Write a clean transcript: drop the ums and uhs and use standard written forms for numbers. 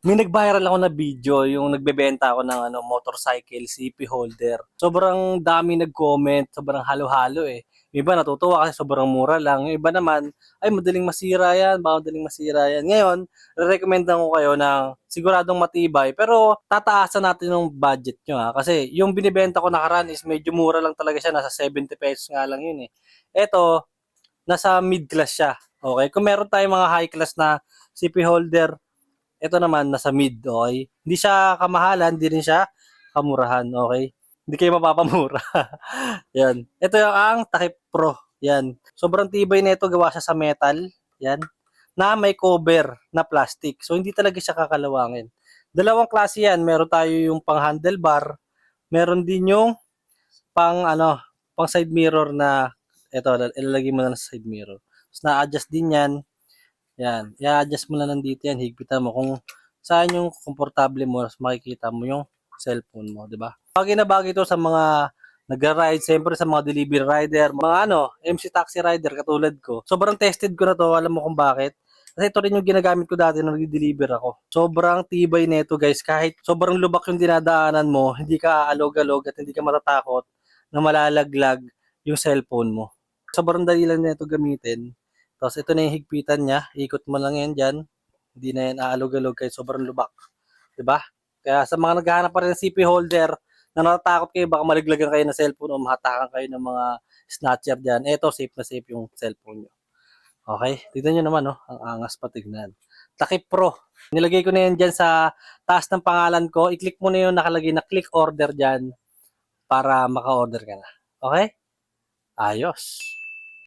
May nag-viral ako na video, yung nagbebenta ako ng motorcycle CP holder. Sobrang dami nag-comment, sobrang halo-halo eh. Yung iba natutuwa kasi sobrang mura lang. Yung iba naman, ay madaling masira yan, baka madaling masira yan. Ngayon, re-recommendan ko kayo ng siguradong matibay, pero tataasan natin yung budget nyo ha. Kasi yung binibenta ko nakaraan is medyo mura lang talaga siya, nasa 70 pesos nga lang yun eh. Eto, nasa mid-class siya. Okay, kung meron tayong mga high class na CP holder, ito naman nasa mid, okay? Hindi siya kamahalan, hindi rin siya kamurahan, okay? Hindi kayo mapapamura. Yan. Ito yung ang Takip Pro. Yan. Sobrang tibay nito, gawa siya sa metal. Yan. Na may cover na plastic. So hindi talaga siya kakalawangin. Dalawang klase yan. Meron tayo yung pang handlebar, meron din yung pang side mirror na ito, ilalagay mo na sa side mirror. Tapos na-adjust din yan. Yan, i-adjust mo lang nandito yan, higpitan mo kung saan yung komportable mo, makikita mo yung cellphone mo, di ba? Bagay na bagay ito sa mga nagra-ride, siyempre sa mga delivery rider, mga MC taxi rider katulad ko. Sobrang tested ko na to, alam mo kung bakit? Kasi ito rin yung ginagamit ko dati nung nag-deliver ako. Sobrang tibay nito guys, kahit sobrang lubak yung dinadaanan mo, hindi ka aalog-alog at hindi ka matatakot na malalaglag yung cellphone mo. Sobrang dali lang nito gamitin. Tapos ito na yung higpitan niya, ikot mo lang yan dyan. Hindi na yan aalog-alog kahit sobrang lubak. 'Di ba? Kaya sa mga naghahanap pa rin ng CP holder, na natatakot kayo, baka maliglagan kayo ng cellphone o mahatakan kayo ng mga snatcher dyan, eto safe na safe yung cellphone nyo. Okay? Tignan nyo naman, no? Ang angas pa tignan. Takip Pro. Nilagay ko na yan dyan sa taas ng pangalan ko. I-click mo na yung nakalagay na click order dyan para maka-order ka na. Okay? Ayos.